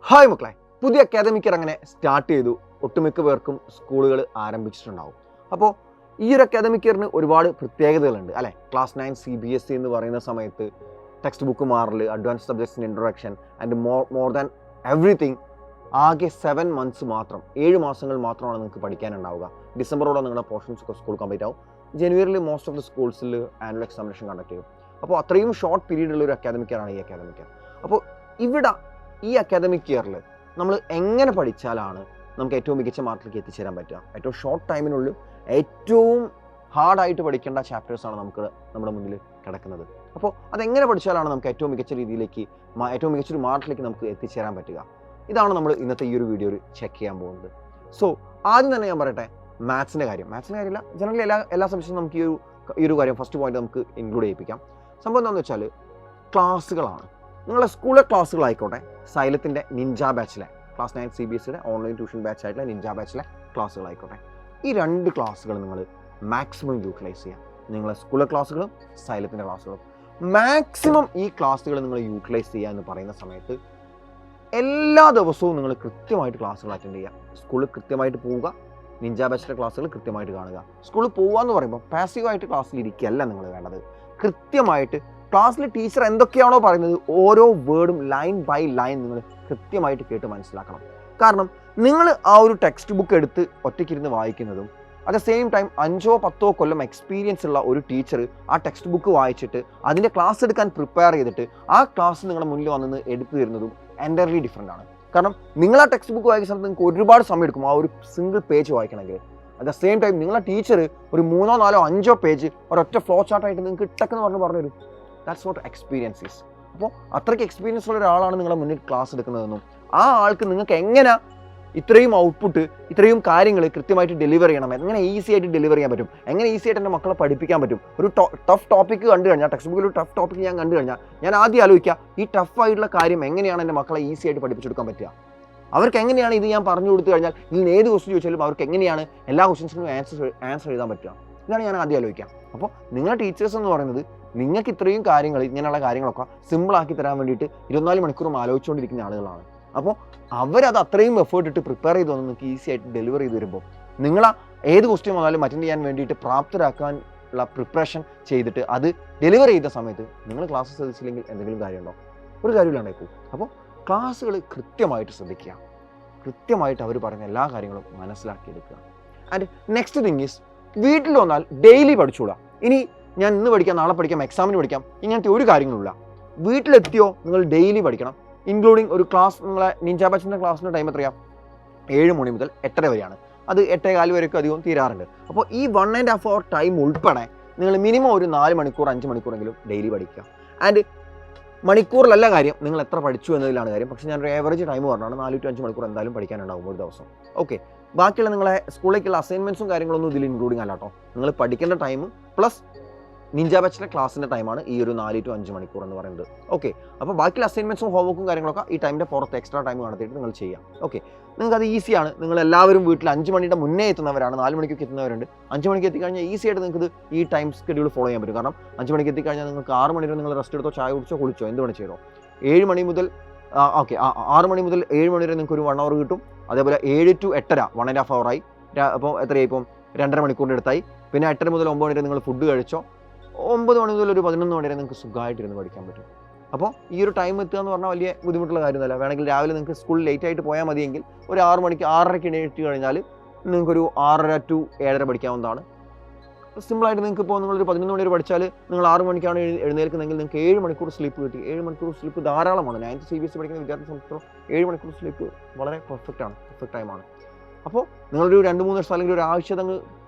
Hi മക്കളെ, പുതിയ academic year അങ്ങനെ സ്റ്റാർട്ട് ചെയ്തു. ഒട്ടുമിക്ക പേർക്കും സ്കൂളുകൾ ആരംഭിച്ചിട്ടുണ്ടാവും. അപ്പോൾ ഈ ഒരു അക്കാദമിക് ഇയറിന് ഒരുപാട് പ്രത്യേകതകളുണ്ട് അല്ലേ. ക്ലാസ് 9 CBSE എന്ന് പറയുന്ന സമയത്ത് ടെക്സ്റ്റ് ബുക്ക് മാറൽ, അഡ്വാൻസ് സബ്ജക്ട്സിൻ്റെ introduction and more than everything. ആകെ 7 മന്ത്സ് മാത്രം, 7 മാസങ്ങൾ മാത്രമാണ് നിങ്ങൾക്ക് പഠിക്കാനുണ്ടാവുക. ഡിസംബറോടെ നിങ്ങളുടെ പോർഷൻസ് ഒക്കെ സ്കൂൾ കംപ്ലീറ്റ് ആവും. ജനുവരിയിൽ മോസ്റ്റ് ഓഫ് ദി സ്കൂൾസിൽ ആനുവൽ എക്സാമിനേഷൻ കണ്ടക്ട് ചെയ്യും. അപ്പോൾ അത്രയും ഷോർട്ട് പീരീഡ് ഉള്ള ഒരു അക്കാദമിക് ഇയറാണ് ഈ അക്കാദമിക് ഇയർ. അപ്പോൾ ഇവിടെ ഈ അക്കാദമിക് ഇയറിൽ നമ്മൾ എങ്ങനെ പഠിച്ചാലാണ് നമുക്ക് ഏറ്റവും മികച്ച മാർക്കിലേക്ക് എത്തിച്ചേരാൻ പറ്റുക? ഏറ്റവും ഷോർട്ട് ടൈമിനുള്ളിൽ ഏറ്റവും ഹാർഡായിട്ട് പഠിക്കേണ്ട ചാപ്റ്റേഴ്സാണ് നമ്മുടെ മുന്നിൽ കിടക്കുന്നത്. അപ്പോൾ അതെങ്ങനെ പഠിച്ചാലാണ് നമുക്ക് ഏറ്റവും മികച്ച രീതിയിലേക്ക്, ഏറ്റവും മികച്ചൊരു മാർക്കിലേക്ക് നമുക്ക് എത്തിച്ചേരാൻ പറ്റുക? ഇതാണ് നമ്മൾ ഇന്നത്തെ ഈ ഒരു വീഡിയോയിൽ ചെക്ക് ചെയ്യാൻ പോകുന്നത്. സോ ആദ്യം തന്നെ ഞാൻ പറയട്ടെ, മാത്സിൻ്റെ കാര്യമില്ല, ജനറലി എല്ലാ സബ്ജക്റ്റും നമുക്ക് ഈ ഒരു കാര്യം ഫസ്റ്റ് പോയിന്റ് നമുക്ക് ഇൻക്ലൂഡ് ചെയ്യിപ്പിക്കാം. സംഭവം എന്താണെന്ന് വെച്ചാൽ ക്ലാസ്സുകളാണ്. നിങ്ങളുടെ സ്കൂളിലെ ക്ലാസ്സുകളായിക്കോട്ടെ, സൈലത്തിൻ്റെ നിഞ്ച ബാച്ചിലെ ക്ലാസ് 9 CBSEയുടെ ഓൺലൈൻ ട്യൂഷൻ ബാച്ചായിട്ടുള്ള നിഞ്ച ബാച്ചിലെ ക്ലാസ്സുകളായിക്കോട്ടെ, ഈ 2 ക്ലാസ്സുകൾ നിങ്ങൾ മാക്സിമം യൂട്ടിലൈസ് ചെയ്യുക. നിങ്ങളുടെ സ്കൂളിലെ ക്ലാസ്സുകളും സൈലത്തിൻ്റെ ക്ലാസ്സുകളും മാക്സിമം ഈ ക്ലാസ്സുകൾ നിങ്ങൾ യൂട്ടിലൈസ് ചെയ്യുക എന്ന് പറയുന്ന സമയത്ത് എല്ലാ ദിവസവും നിങ്ങൾ കൃത്യമായിട്ട് ക്ലാസ്സുകൾ അറ്റൻഡ് ചെയ്യുക. സ്കൂളിൽ കൃത്യമായിട്ട് പോവുക, നിഞ്ച ബാച്ചിലെ ക്ലാസ്സുകൾ കൃത്യമായിട്ട് കാണുക. സ്കൂളിൽ പോവുക എന്ന് പറയുമ്പോൾ പാസീവായിട്ട് ക്ലാസ്സിൽ ഇരിക്കുകയല്ല നിങ്ങൾ വേണ്ടത്. കൃത്യമായിട്ട് ക്ലാസ്സിൽ ടീച്ചർ എന്തൊക്കെയാണോ പറയുന്നത് ഓരോ വേർഡും ലൈൻ ബൈ ലൈൻ നിങ്ങൾ കൃത്യമായിട്ട് കേട്ട് മനസ്സിലാക്കണം. കാരണം നിങ്ങൾ ആ ഒരു ടെക്സ്റ്റ് ബുക്ക് എടുത്ത് ഒറ്റയ്ക്കിരുന്ന് വായിക്കുന്നതും at the same time 5-10 Kollam experience ഉള്ള ഒരു ടീച്ചർ ആ ടെക്സ്റ്റ് ബുക്ക് വായിച്ചിട്ട് അതിൻ്റെ ക്ലാസ് എടുക്കാൻ പ്രിപ്പയർ ചെയ്തിട്ട് ആ ക്ലാസ് നിങ്ങളുടെ മുന്നിൽ വന്ന് എടുത്തു തരുന്നതും എൻ്റർലി ഡിഫറെൻ്റ് ആണ്. കാരണം നിങ്ങൾ ആ ടെക്സ്റ്റ് ബുക്ക് വായിക്കുന്ന സമയത്ത് നിങ്ങൾക്ക് ഒരുപാട് സമയം എടുക്കും ആ ഒരു സിംഗിൾ പേജ് വായിക്കണമെങ്കിൽ. അറ്റ് ദ സെയിം ടൈം നിങ്ങളെ ടീച്ചർ ഒരു 3-4-5 പേജ് ഒരൊറ്റ ഫ്ലോ ചാർട്ടായിട്ട് നിങ്ങൾക്ക് ഇട്ടക്കെന്ന് പറഞ്ഞു തരും. That's what experience is. അപ്പോൾ അത്രയ്ക്ക് എക്സ്പീരിയൻസ് ഉള്ള ഒരാളാണ് നിങ്ങളുടെ മുന്നിൽ ക്ലാസ് എടുക്കുന്നതെന്നും ആ ആൾക്ക് നിങ്ങൾക്ക് എങ്ങനെ ഇത്രയും ഔട്ട്പുട്ട്, ഇത്രയും കാര്യങ്ങൾ കൃത്യമായിട്ട് ഡെലിവർ ചെയ്യണം, എങ്ങനെ ഈസി ആയിട്ട് ഡെലിവർ ചെയ്യാൻ പറ്റും, എങ്ങനെ ഈസി ആയിട്ട് എൻ്റെ മക്കളെ പഠിപ്പിക്കാൻ പറ്റും. ഒരു ടഫ് ടോപ്പിക്ക് കണ്ടു കഴിഞ്ഞാൽ, ടെക്സ്റ്റ് ബുക്കിൽ ഒരു ടഫ് ടോപ്പിക്ക് ഞാൻ കണ്ടു കഴിഞ്ഞാൽ ഞാൻ ആദ്യം ആലോചിക്കുക, ഈ ടഫായിട്ടുള്ള കാര്യം എങ്ങനെയാണ് എൻ്റെ മക്കളെ ഈസി ആയിട്ട് പഠിപ്പിച്ചെടുക്കാൻ പറ്റുക? അവർക്ക് എങ്ങനെയാണ് ഇത് ഞാൻ പറഞ്ഞു കൊടുത്തു കഴിഞ്ഞാൽ ഇതിന് ഏത് ക്വസ്റ്റ്യൻ ചോദിച്ചാലും അവർക്ക് എങ്ങനെയാണ് എല്ലാ ക്വസ്റ്റ്യൻസിനും ആൻസർ എഴുതാൻ പറ്റുക? ഇതാണ് ഞാൻ ആദ്യം ആലോചിക്കാം. അപ്പോൾ നിങ്ങളുടെ ടീച്ചേഴ്സ് എന്ന് പറയുന്നത് നിങ്ങൾക്ക് ഇത്രയും കാര്യങ്ങൾ, ഇങ്ങനെയുള്ള കാര്യങ്ങളൊക്കെ സിമ്പിളാക്കി തരാൻ വേണ്ടിയിട്ട് 24 മണിക്കൂറും ആലോചിച്ചുകൊണ്ടിരിക്കുന്ന ആളുകളാണ്. അപ്പോൾ അവരത് അത്രയും എഫേർട്ട് ഇട്ട് പ്രിപ്പയർ ചെയ്ത് നിങ്ങൾക്ക് ഈസി ആയിട്ട് ഡെലിവർ ചെയ്ത് വരുമ്പോൾ നിങ്ങൾ ഏത് ക്വസ്റ്റ്യൻ വന്നാലും അറ്റൻഡ് ചെയ്യാൻ വേണ്ടിയിട്ട് പ്രാപ്തരാക്കാനുള്ള പ്രിപ്പറേഷൻ ചെയ്തിട്ട് അത് ഡെലിവർ ചെയ്ത സമയത്ത് നിങ്ങൾ ക്ലാസ് ശ്രദ്ധിച്ചില്ലെങ്കിൽ എന്തെങ്കിലും കാര്യമുണ്ടോ? ഒരു കാര്യമില്ലാണ്ടായിപ്പോൾ. അപ്പോൾ ക്ലാസ്സുകൾ കൃത്യമായിട്ട് ശ്രദ്ധിക്കുക, കൃത്യമായിട്ട് അവർ പറയുന്ന എല്ലാ കാര്യങ്ങളും മനസ്സിലാക്കിയെടുക്കുക. ആൻഡ് നെക്സ്റ്റ് തിങ് ഈസ്, വീട്ടിൽ വന്നാൽ ഡെയിലി പഠിച്ചോളാം. ഇനി ഞാൻ ഇന്ന് പഠിക്കാം, നാളെ പഠിക്കാം, എക്സാമിന് പഠിക്കാം, ഇങ്ങനത്തെ ഒരു കാര്യങ്ങളുമില്ല. വീട്ടിലെത്തിയോ നിങ്ങൾ ഡെയിലി പഠിക്കണം. ഇൻക്ലൂഡിങ് ഒരു ക്ലാസ്, നിങ്ങളെ നിഞ്ച ബാച്ചിൻ്റെ ക്ലാസ്സിൻ്റെ ടൈം എത്രയാണ്? 7 മണി മുതൽ 8:30 വരെയാണ്. അത് 8:15 വരെയൊക്കെ അധികം തീരാറുണ്ട്. അപ്പോൾ ഈ 1.5 hour ടൈം ഉൾപ്പെടെ നിങ്ങൾ മിനിമം ഒരു 4 മണിക്കൂർ 5 മണിക്കൂറെങ്കിലും ഡെയിലി പഠിക്കുക. ആൻഡ് മണിക്കൂറിലല്ല കാര്യം, നിങ്ങൾ എത്ര പഠിച്ചു എന്നതിലാണ് കാര്യം. പക്ഷേ ഞാനൊരു ആവറേജ് ടൈം പറഞ്ഞാണ് 4 to 5 മണിക്കൂർ എന്തായാലും പഠിക്കാനുണ്ടാവും ഒരു ദിവസം. ഓക്കെ, ബാക്കിയുള്ള നിങ്ങളെ സ്കൂളിലേക്കുള്ള അസൈൻമെൻറ്റ്സും കാര്യങ്ങളൊന്നും ഇതിൽ ഇൻക്ലൂഡിങ് അല്ല കേട്ടോ. നിങ്ങൾ പഠിക്കേണ്ട ടൈം പ്ലസ് നിഞ്ച ബാച്ചിലെ ക്ലാസ്സിൻ്റെ ടൈമാണ് ഈ ഒരു 4 to 5 മണിക്കൂർ എന്ന് പറയുന്നത്. ഓക്കെ, അപ്പോൾ ബാക്കിയുള്ള അസൈൻമെൻറ്റ്സും ഹോംവർക്കും കാര്യങ്ങളൊക്കെ ഈ ടൈമിൻ്റെ പുറത്ത് എക്സ്ട്രാ ടൈം കണ്ടെത്തിയിട്ട് നിങ്ങൾ ചെയ്യാം. ഓക്കെ, നിങ്ങൾക്ക് അത് ഈസിയാണ്. നിങ്ങൾ എല്ലാവരും വീട്ടിൽ 5 മണിയുടെ മുന്നേ എത്തുന്നവരാണ്, 4 മണിക്കൊക്കെ എത്തുന്നവരുണ്ട്. 5 മണിക്ക് എത്തിക്കഴിഞ്ഞാൽ ഈസി ആയിട്ട് നിങ്ങൾക്ക് ഈ ടൈം സ്കെഡ്യൂൾ ഫോളോ ചെയ്യാൻ പറ്റും. കാരണം 5 മണിക്ക് എത്തിക്കഴിഞ്ഞാൽ നിങ്ങൾക്ക് 6 മണി വരെ നിങ്ങൾ റെസ്റ്റ് എടുത്തോ, ചായ കുടിച്ചോ, കുളിച്ചോ, എന്ത് വേണം ചെയ്തോ. 7 മണി മുതൽ 6 മണി മുതൽ 7 മണി വരെ നിങ്ങൾക്ക് ഒരു 1 hour കിട്ടും. അതേപോലെ 7 to 8:30 1.5 hour ആയി. അപ്പോൾ എത്രയായി? ഇപ്പം 2.5 മണിക്കൂറിൻ്റെ അടുത്തായി. പിന്നെ 8:30 മുതൽ 9 മണി വരെ നിങ്ങൾ ഫുഡ് കഴിച്ചോ. 9 മണി മുതൽ ഒരു 11 മണി വരെ നിങ്ങൾക്ക് സുഖമായിട്ടിരുന്ന് പഠിക്കാൻ പറ്റും. അപ്പോൾ ഈ ഒരു ടൈം എത്തുക എന്ന് പറഞ്ഞാൽ വലിയ ബുദ്ധിമുട്ടുള്ള കാര്യമൊന്നുമല്ല. വേണമെങ്കിൽ രാവിലെ നിങ്ങൾക്ക് സ്കൂളിൽ ലേറ്റ് ആയിട്ട് പോയാൽ മതിയെങ്കിൽ ഒരു 6 മണിക്ക് 6:30ക്ക് എണീറ്റ് കഴിഞ്ഞാൽ നിങ്ങൾക്കൊരു 6:30 to 7:30 പഠിക്കാവുന്നതാണ്. സിമ്പിളായിട്ട് നിങ്ങൾക്ക് ഇപ്പോൾ നിങ്ങളൊരു 11 മണി വരെ പഠിച്ചാൽ നിങ്ങൾ 6 മണിക്കാണ് എഴുന്നേൽക്കുന്നതെങ്കിൽ നിങ്ങൾക്ക് 7 മണിക്കൂർ സ്ലീപ്പ് കിട്ടി. 7 മണിക്കൂർ സ്ലീപ്പ് ധാരാളമാണ്. 9th CBSE പഠിക്കുന്ന വിദ്യാർത്ഥി സംബന്ധിച്ചിടത്തോളം 7 മണിക്കൂർ സ്ലീപ്പ് വളരെ പെർഫെക്റ്റ് ടൈമാണ്. അപ്പോൾ നിങ്ങളൊരു 2-3 ദിവസം അല്ലെങ്കിൽ ഒരാഴ്ച അങ്ങ്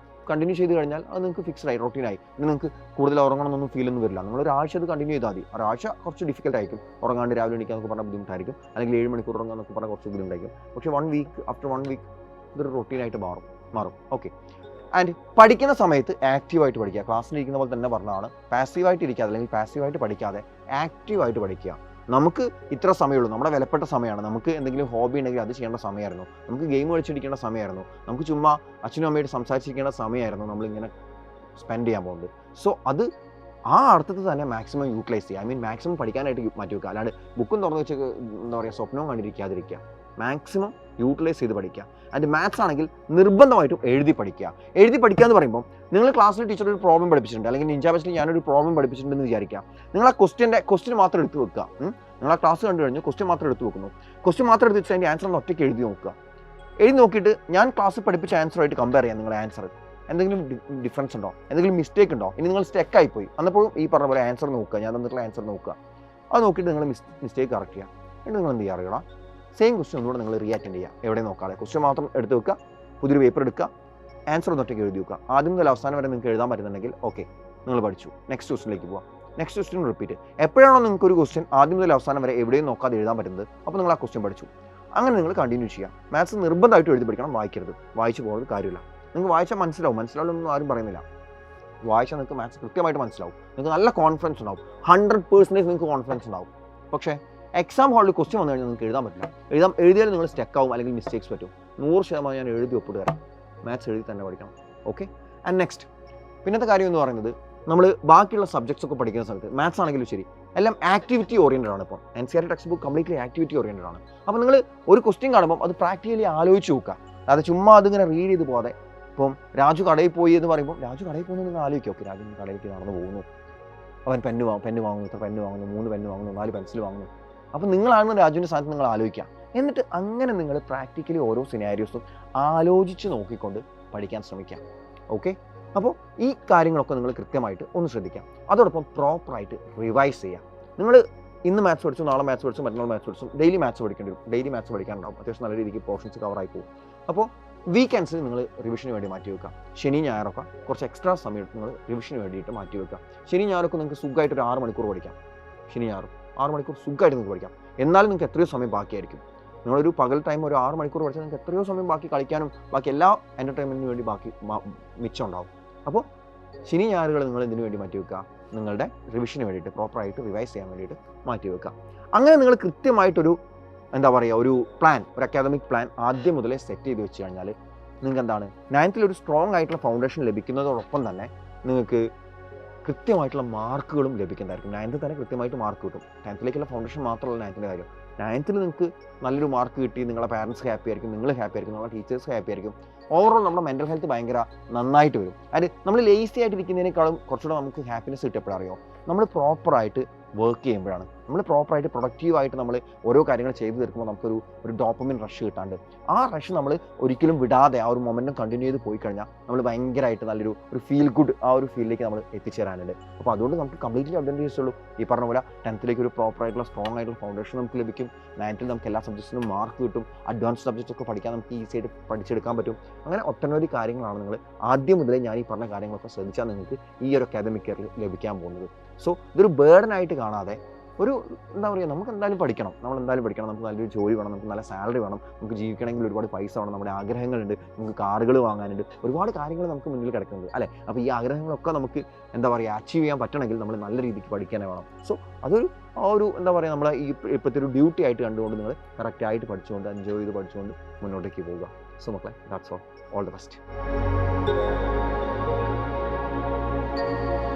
കണ്ടിന്യൂ ചെയ്ത് കഴിഞ്ഞാൽ അത് നിങ്ങൾക്ക് ഫിക്സ്ഡ് ആയി, റൊട്ടീനായി. ഇനി നിങ്ങൾക്ക് കൂടുതൽ ഉറങ്ങണമെന്നൊന്നും ഫീലൊന്നും വരില്ല. നിങ്ങൾ ഒരാഴ്ച അത് കണ്ടിന്യൂ ചെയ്താൽ മതി. ഒരാഴ്ച കുറച്ച് ഡിഫിക്കൽട്ട് ആയിരിക്കും. ഉറങ്ങാണ്ട് രാവിലെ എണീക്കാൻ എന്നൊക്കെ പറഞ്ഞാൽ ബുദ്ധിമുട്ടായിരിക്കും. അല്ലെങ്കിൽ 7 മണിക്കൂർ ഉറങ്ങാൻ എന്നൊക്കെ പറഞ്ഞാൽ കുറച്ച് ബുദ്ധിമുട്ടായിരിക്കും. പക്ഷേ ആഫ്റ്റർ 1 വീക്ക് ഇതൊരു റൊട്ടീനായിട്ട് മാറും. ഓക്കെ, ആൻഡ് പഠിക്കുന്ന സമയത്ത് ആക്റ്റീവായിട്ട് പഠിക്കുക. ക്ലാസ്സിലിരിക്കുന്ന പോലെ തന്നെ പറഞ്ഞതാണ്, പാസീവായിട്ട് ഇരിക്കാതെ അല്ലെങ്കിൽ പാസീവായിട്ട് പഠിക്കാതെ ആക്റ്റീവായിട്ട് പഠിക്കുക. നമുക്ക് ഇത്ര സമയമുള്ളൂ, നമ്മുടെ വിലപ്പെട്ട സമയമാണ്. നമുക്ക് എന്തെങ്കിലും ഹോബി ഉണ്ടെങ്കിൽ അത് ചെയ്യേണ്ട സമയമായിരുന്നു. നമുക്ക് ഗെയിം കളിച്ചിരിക്കേണ്ട സമയമായിരുന്നു. നമുക്ക് ചുമ്മാ അച്ഛനും അമ്മയായിട്ട് സംസാരിച്ചിരിക്കേണ്ട സമയമായിരുന്നു നമ്മളിങ്ങനെ സ്പെൻഡ് ചെയ്യാൻ പോകുന്നത്. സോ അത് ആ അർത്ഥത്തിൽ തന്നെ മാക്സിമം യൂട്ടിലൈസ് ചെയ്യുക. ഐ മീൻ മാക്സിമം പഠിക്കാനായിട്ട് മാറ്റി വെക്കുക. അല്ലാണ്ട് ബുക്കും തുറന്ന് വെച്ച് എന്താ പറയുക സ്വപ്നവും കണ്ടിരിക്കാതിരിക്കുക. മാക്സിമം യൂട്ടിലൈസ് ചെയ്ത് പഠിക്കുക. ആൻഡ് മാത്സ് ആണെങ്കിൽ നിർബന്ധമായിട്ടും എഴുതി പഠിക്കുക. എഴുതി പഠിക്കുക എന്ന് പറയുമ്പോൾ നിങ്ങൾ ക്ലാസ്സിൽ ടീച്ചർ ഒരു പ്രോബ്ലം പഠിപ്പിച്ചിട്ടുണ്ട്, അല്ലെങ്കിൽ നിഞ്ച ബാച്ചിൽ ഞാനൊരു പ്രോബ്ലം പഠിപ്പിച്ചിട്ടുണ്ടെന്ന് വിചാരിക്കുക. നിങ്ങൾ ആ ക്വസ്റ്റ്യൻ മാത്രം എടുത്ത് വെക്കുക. നിങ്ങൾ ആ ക്ലാസ് കണ്ടു കഴിഞ്ഞു ക്വസ്റ്റ്യൻ മാത്രം എടുത്ത് വെക്കുന്നു. ക്വസ്റ്റ്യൻ മാത്രം എടുത്ത് വെച്ച് അതിൻ്റെ ആൻസർ ഒന്ന് ഒറ്റയ്ക്ക് എഴുതി നോക്കുക. എഴുതി നോക്കിയിട്ട് ഞാൻ ക്ലാസ്സിൽ പഠിപ്പിച്ച ആൻസറുമായിട്ട് കമ്പയർ ചെയ്യാം. നിങ്ങളുടെ ആൻസർ എന്തെങ്കിലും ഡിഫറൻസ് ഉണ്ടോ, എന്തെങ്കിലും മിസ്റ്റേക്ക് ഉണ്ടോ, ഇനി നിങ്ങൾ സ്റ്റെക്കായി പോയി അന്നപ്പോഴും ഈ പറഞ്ഞ പോലെ ആൻസർ നോക്കുക, ഞാൻ തന്നിട്ടുള്ള ആൻസർ നോക്കുക. അത് നോക്കിയിട്ട് നിങ്ങൾ മിസ്റ്റേക്ക് കറക്റ്റ് ചെയ്യുക. എന്നിട്ട് നിങ്ങൾ എന്ത് ചെയ്യുക അറിയണം, സെയിം ക്വസ്റ്റ്യൻ ഒന്നുകൂടെ നിങ്ങൾ അറ്റൻഡ് ചെയ്യുക. എവിടെ നോക്കാതെ ക്വസ്റ്റ്യൻ മാത്രം എടുത്ത് വെക്കുക, പുതിയൊരു പേപ്പർ എടുക്കുക, ആൻസർ ഒന്നൊറ്റയ്ക്ക് എഴുതി വെക്കുക. ആദ്യം മുതൽ അവസാനം വരെ നിങ്ങൾക്ക് എഴുതാൻ പറ്റുന്നുണ്ടെങ്കിൽ ഓക്കെ, നിങ്ങൾ പഠിച്ചു. നെക്സ്റ്റ് ക്വസ്റ്റിലേക്ക് പോകാം. Next question repeat. എപ്പോഴാണോ നിങ്ങൾക്ക് ഒരു ക്വസ്റ്റ്യൻ ആദ്യം മുതൽ അവസാനം വരെ എവിടെയും നോക്കാതെ എഴുതാൻ പറ്റുന്നത്, അപ്പോൾ നിങ്ങൾ ആ ക്വസ്റ്റ്യൻ പഠിച്ചു. അങ്ങനെ നിങ്ങൾ കണ്ടിന്യൂ ചെയ്യുക. മാത്സ് നിർബന്ധമായിട്ട് എഴുതി പഠിക്കണം, വായിക്കരുത്. വായിച്ചു പോകുന്നത് കാര്യമില്ല. നിങ്ങൾക്ക് വായിച്ചാൽ മനസ്സിലാവില്ലെന്നൊന്നും ആരും പറയുന്നില്ല. വായിച്ചാൽ നിങ്ങൾക്ക് മാത്സ് കൃത്യമായിട്ട് മനസ്സിലാവും. നിങ്ങൾക്ക് നല്ല കോൺഫിഡൻസ് ഉണ്ടാവും. 100% നിങ്ങൾക്ക് കോൺഫിഡൻസ് ഉണ്ടാവും. പക്ഷേ എക്സാം ഹാളിൽ ക്വസ്റ്റ്യൻ വന്നു കഴിഞ്ഞാൽ നിങ്ങൾക്ക് എഴുതാൻ പറ്റില്ല. എഴുതിയാലും നിങ്ങൾ സ്റ്റെക്കാവും, അല്ലെങ്കിൽ മിസ്റ്റേക്സ് പറ്റും. 100% ഞാൻ എഴുതി ഒപ്പിട്ട് തരാം. മാത്സ് എഴുതി തന്നെ പഠിക്കണം. ഓക്കെ. ആൻഡ് നെക്സ്റ്റ് പിന്നത്തെ കാര്യം എന്ന് പറയുന്നത്, നമ്മൾ ബാക്കിയുള്ള സബ്ജക്ട്സ് ഒക്കെ പഠിക്കുന്ന സമയത്ത് മാത്സ് ആണെങ്കിലും ശരി എല്ലാം ആക്ടിവിറ്റി ഓറിയൻറ്റഡ് ആണ്. ഇപ്പോൾ NCERT text book completely activity oriented ആണ്. അപ്പോൾ നിങ്ങൾ ഒരു ക്വസ്റ്റ്യൻ കാണുമ്പോൾ അത് പ്രാക്ടിക്കലി ആലോചിച്ച് നോക്കുക. അത് ചുമ്മാ അതിങ്ങനെ റീഡ് ചെയ്ത് പോകാതെ. ഇപ്പം രാജു കടയിൽ പോയി എന്ന് പറയുമ്പോൾ രാജു കടയിൽ പോകുന്നത് നിങ്ങൾ ആലോചിക്കുക. ഓക്കെ, രാജു കടയിലേക്ക് നടന്നു പോകുന്നു, അവൻ പെന്ന് വാങ്ങുന്നു, ഇത്ര പെന്ന് വാങ്ങുന്നു, 3 പെന്ന് വാങ്ങുന്നു, 4 പെൻസിൽ വാങ്ങുന്നു. അപ്പോൾ നിങ്ങളാണ് രാജുവിൻ്റെ സ്ഥാനത്ത് നിങ്ങൾ ആലോചിക്കുക. എന്നിട്ട് അങ്ങനെ നിങ്ങൾ പ്രാക്ടിക്കലി ഓരോ സിനാരിയോസും ആലോചിച്ച് നോക്കിക്കൊണ്ട് പഠിക്കാൻ ശ്രമിക്കാം. ഓക്കെ. അപ്പോൾ ഈ കാര്യങ്ങളൊക്കെ നിങ്ങൾ കൃത്യമായിട്ട് ഒന്ന് ശ്രദ്ധിക്കാം. അതോടൊപ്പം പ്രോപ്പറായിട്ട് റിവൈസ് ചെയ്യുക. നിങ്ങൾ ഇന്ന് മാത്സ് പഠിച്ചു, നാളെ മാത്സ് പഠിച്ചു, മറ്റന്നാൾ മാത്സ് പഠിച്ചു, ഡെയിലി മാത്സ് പഠിക്കേണ്ടി വരും. ഡെയിലി മാത്സ് പഠിക്കാനുണ്ടാവും. അത്യാവശ്യം നല്ല രീതിക്ക് പോർഷൻസ് കവറായി പോകും. അപ്പോൾ വീക്കെൻഡ്സിൽ നിങ്ങൾ റിവിഷന് വേണ്ടി മാറ്റി വെക്കുക. ശനി ഞായറൊക്കെ കുറച്ച് എക്സ്ട്രാ സമയം നിങ്ങൾ റിവിഷന് വേണ്ടിയിട്ട് മാറ്റി വെക്കുക. ശനി ഞായറൊക്കെ നിങ്ങൾക്ക് സുഖമായിട്ട് ഒരു 6 മണിക്കൂർ പഠിക്കാം. ശനി ഞായറും 6 മണിക്കൂർ സുഖമായിട്ട് നിങ്ങൾക്ക് പഠിക്കാം. എന്നാലും നിങ്ങൾക്ക് എത്രയോ സമയം ബാക്കിയായിരിക്കും. നിങ്ങളൊരു പകൽ ടൈം ഒരു 6 മണിക്കൂർ പഠിച്ചാൽ നിങ്ങൾക്ക് എത്രയോ സമയം ബാക്കി കളിക്കാനും ബാക്കി എല്ലാ എൻ്റർടൈൻമെൻറ്റിന് വേണ്ടി ബാക്കി മിച്ചം ഉണ്ടാവും. അപ്പോൾ ശനി ഞായറുകൾ നിങ്ങൾ ഇതിനു വേണ്ടി മാറ്റി വെക്കുക. നിങ്ങളുടെ റിവിഷന് വേണ്ടിയിട്ട് പ്രോപ്പറായിട്ട് റിവൈസ് ചെയ്യാൻ വേണ്ടിയിട്ട് മാറ്റി വെക്കുക. അങ്ങനെ നിങ്ങൾ കൃത്യമായിട്ടൊരു എന്താ പറയുക ഒരു പ്ലാൻ, ഒരു അക്കാദമിക് പ്ലാൻ ആദ്യം മുതലേ സെറ്റ് ചെയ്ത് വെച്ച് കഴിഞ്ഞാൽ നിങ്ങൾക്ക് എന്താണ് 9th ഒരു സ്ട്രോങ് ആയിട്ടുള്ള ഫൗണ്ടേഷൻ ലഭിക്കുന്നതോടൊപ്പം തന്നെ നിങ്ങൾക്ക് കൃത്യമായിട്ടുള്ള മാർക്കുകളും ലഭിക്കുന്നതായിരിക്കും. 9th തന്നെ കൃത്യമായിട്ട് മാർക്ക് കിട്ടും. 10th ഫൗണ്ടേഷൻ മാത്രമല്ല 9th കാര്യം. 9th നിങ്ങൾക്ക് നല്ലൊരു മാർക്ക് കിട്ടി, നിങ്ങളുടെ പാരൻസ് ഹാപ്പി ആയിരിക്കും, നിങ്ങൾ ഹാപ്പി ആയിരിക്കും, നിങ്ങളുടെ ടീച്ചേഴ്സ് ഹാപ്പി ആയിരിക്കും. ഓവറോൾ നമ്മുടെ മെൻ്റൽ ഹെൽത്ത് ഭയങ്കര നന്നായിട്ട് വരും. അതായത് നമ്മൾ ലേസി ആയിട്ടിരിക്കുന്നതിനേക്കാളും കുറച്ചുകൂടെ നമുക്ക് ഹാപ്പിനെസ് കിട്ടപ്പോഴറിയോ നമ്മൾ പ്രോപ്പറായിട്ട് വർക്ക് ചെയ്യുമ്പോഴാണ്. നമ്മൾ പ്രോപ്പറായിട്ട് പ്രൊഡക്റ്റീവായിട്ട് നമ്മൾ ഓരോ കാര്യങ്ങൾ ചെയ്തു തീർക്കുമ്പോൾ നമുക്കൊരു ഡോപ്പമിൻ റഷ് കിട്ടാണ്ട് ആ റഷ് നമ്മൾ ഒരിക്കലും വിടാതെ ആ ഒരു മൊമെൻറ്റം കണ്ടിന്യൂ ചെയ്ത് പോയി കഴിഞ്ഞാൽ നമ്മൾ ഭയങ്കരമായിട്ട് നല്ലൊരു ഫീൽ ഗുഡ് ആ ഒരു ഫീലിലേക്ക് നമ്മൾ എത്തിച്ചേരാനുണ്ട്. അപ്പോൾ അതുകൊണ്ട് നമുക്ക് കംപ്ലീറ്റ്ലി അഡ്വാൻറ്റേജസ് ഉള്ളൂ. ഈ പറഞ്ഞ പോലെ 10th ഒരു പ്രോപ്പറായിട്ടുള്ള സ്ട്രോങ് ആയിട്ടുള്ള ഫൗണ്ടേഷൻ നമുക്ക് ലഭിക്കും. 9th നമുക്ക് എല്ലാ സബ്ജക്ട്സിനും മാർക്ക് കിട്ടും. അഡ്വാൻസ് സബ്ജക്ട്സ് ഒക്കെ പഠിക്കാൻ നമുക്ക് ഈസി ആയിട്ട് പഠിച്ചെടുക്കാൻ പറ്റും. അങ്ങനെ ഒട്ടനവധി കാര്യങ്ങളാണ് നിങ്ങൾ ആദ്യം മുതലേ ഞാൻ ഈ പറഞ്ഞ കാര്യങ്ങളൊക്കെ ശ്രദ്ധിച്ചാൽ നിങ്ങൾക്ക് ഈ ഒരു അക്കാദമിക് ഇയറിൽ ലഭിക്കാൻ പോകുന്നത്. സോ ഇതൊരു ബേർഡനായിട്ട് കാണാതെ ഒരു എന്താ പറയുക, നമുക്ക് എന്തായാലും പഠിക്കണം, നമുക്ക് നല്ലൊരു ജോലി വേണം, നമുക്ക് നല്ല സാലറി വേണം, നമുക്ക് ജീവിക്കണമെങ്കിൽ ഒരുപാട് പൈസ വേണം, നമ്മുടെ ആഗ്രഹങ്ങളുണ്ട്, നമുക്ക് കാറുകൾ വാങ്ങാനുണ്ട്, ഒരുപാട് കാര്യങ്ങൾ നമുക്ക് മുന്നിൽ കിടക്കുന്നുണ്ട് അല്ലേ. അപ്പോൾ ഈ ആഗ്രഹങ്ങളൊക്കെ നമുക്ക് എന്താ പറയുക അച്ചീവ് ചെയ്യാൻ പറ്റണമെങ്കിൽ നമ്മൾ നല്ല രീതിക്ക് പഠിക്കാനേ വേണം. സോ അതൊരു എന്താ പറയുക നമ്മളെ ഈ ഇപ്പോഴത്തെ ഒരു ഡ്യൂട്ടി ആയിട്ട് കണ്ടുകൊണ്ട് നിങ്ങൾ കറക്റ്റായിട്ട് പഠിച്ചുകൊണ്ട് എൻജോയ് ചെയ്ത് പഠിച്ചുകൊണ്ട് മുന്നോട്ടേക്ക് പോവുക. സോ മക്കളെ, ദാറ്റ്സ് ഓൾ ദ ബെസ്റ്റ്.